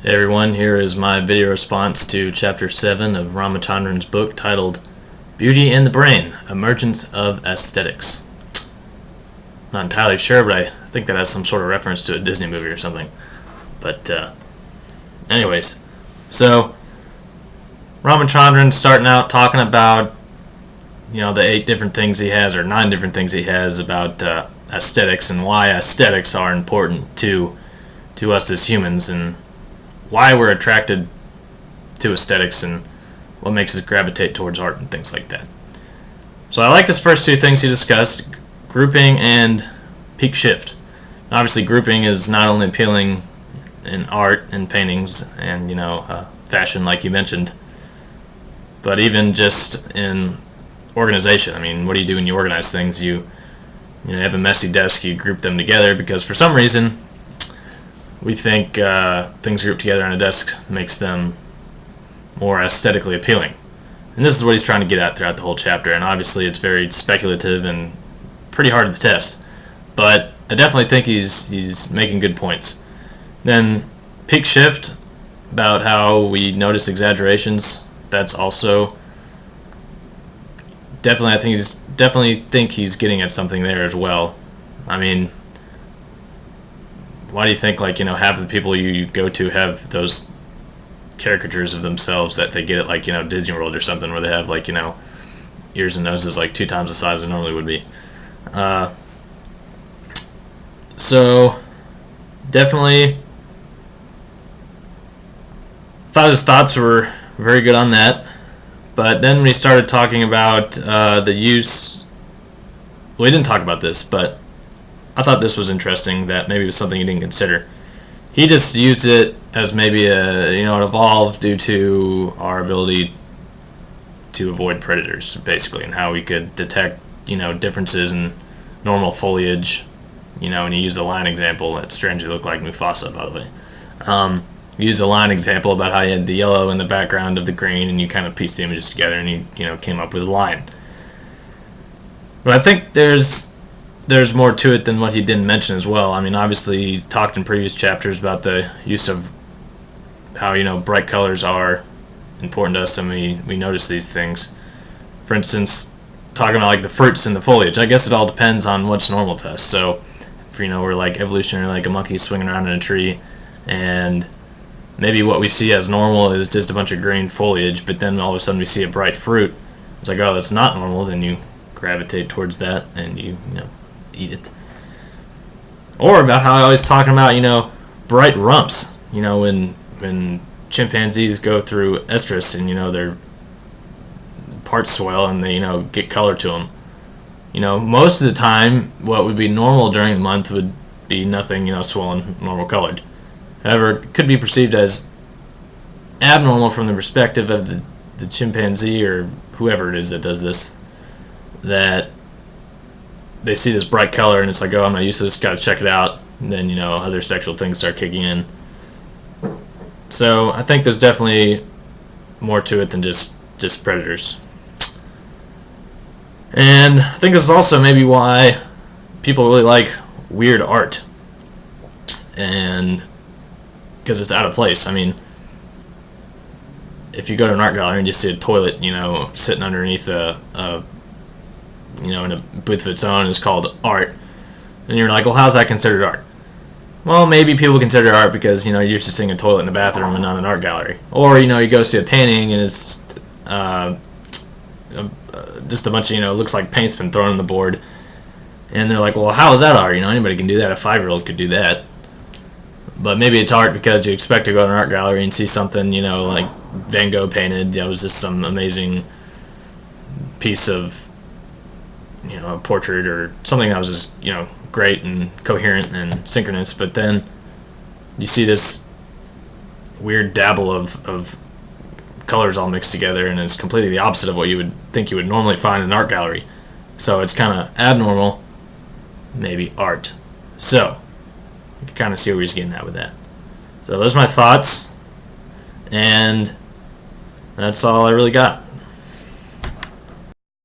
Hey everyone, here is my video response to Chapter 7 of Ramachandran's book titled Beauty and the Brain, Emergence of Aesthetics. Not entirely sure, but I think that has some sort of reference to a Disney movie or something. But anyways, so Ramachandran's starting out talking about the 8 different things he has, or 9 different things he has about aesthetics and why aesthetics are important to us as humans, and why we're attracted to aesthetics and what makes us gravitate towards art and things like that. So I like his first 2 things he discussed, grouping and peak shift. Obviously grouping is not only appealing in art and paintings and fashion like you mentioned, but even just in organization. I mean, what do you do when you organize things? You have a messy desk, you group them together because for some reason we think things grouped together on a desk makes them more aesthetically appealing. And this is what he's trying to get at throughout the whole chapter, and obviously it's very speculative and pretty hard to test. But I definitely think he's making good points. Then peak shift, about how we notice exaggerations, that's also definitely, I think he's getting at something there as well. I mean, why do you think half of the people you go to have those caricatures of themselves that they get at Disney World or something, where they have ears and noses 2 times the size it normally would be? So definitely thought his thoughts were very good on that. But then when he started talking about the use, well, he didn't talk about this, but I thought this was interesting, that maybe it was something he didn't consider. He just used it as maybe it evolved due to our ability to avoid predators, basically, and how we could detect differences in normal foliage. And he used a line example that strangely looked like Mufasa, by the way. He used a line example about how he had the yellow in the background of the green, and you kind of pieced the images together, and he came up with a line. But I think there's more to it than what he didn't mention as well. I mean, obviously he talked in previous chapters about the use of how bright colors are important to us, and we notice these things. For instance, talking about the fruits and the foliage. I guess it all depends on what's normal to us. So if we're evolutionary, a monkey swinging around in a tree, and maybe what we see as normal is just a bunch of green foliage, but then all of a sudden we see a bright fruit. It's oh, that's not normal. Then you gravitate towards that and you eat it. Or about how I always talking about bright rumps. When chimpanzees go through estrus and their parts swell and they get color to them. Most of the time what would be normal during the month would be nothing swollen, normal colored. However, it could be perceived as abnormal from the perspective of the chimpanzee or whoever it is that does this, that they see this bright color and it's oh, I'm not used to this, gotta check it out, and then other sexual things start kicking in. So I think there's definitely more to it than just predators. And I think this is also maybe why people really like weird art, and because it's out of place. I mean, if you go to an art gallery and you see a toilet sitting underneath in a booth of its own, is called art, and you're well, how's that considered art? Well, maybe people consider it art because you're used to seeing a toilet in a bathroom and not an art gallery. Or you go see a painting and it's just a bunch of looks like paint's been thrown on the board, and they're well, how is that art? Anybody can do that. A 5-year-old could do that. But maybe it's art because you expect to go to an art gallery and see something like Van Gogh painted. It was just some amazing piece of a portrait or something that was just great and coherent and synchronous. But then you see this weird dabble of colors all mixed together, and it's completely the opposite of what you would think you would normally find in an art gallery. So it's kind of abnormal, maybe art. So you can kind of see where he's getting at with that. So those are my thoughts, and that's all I really got.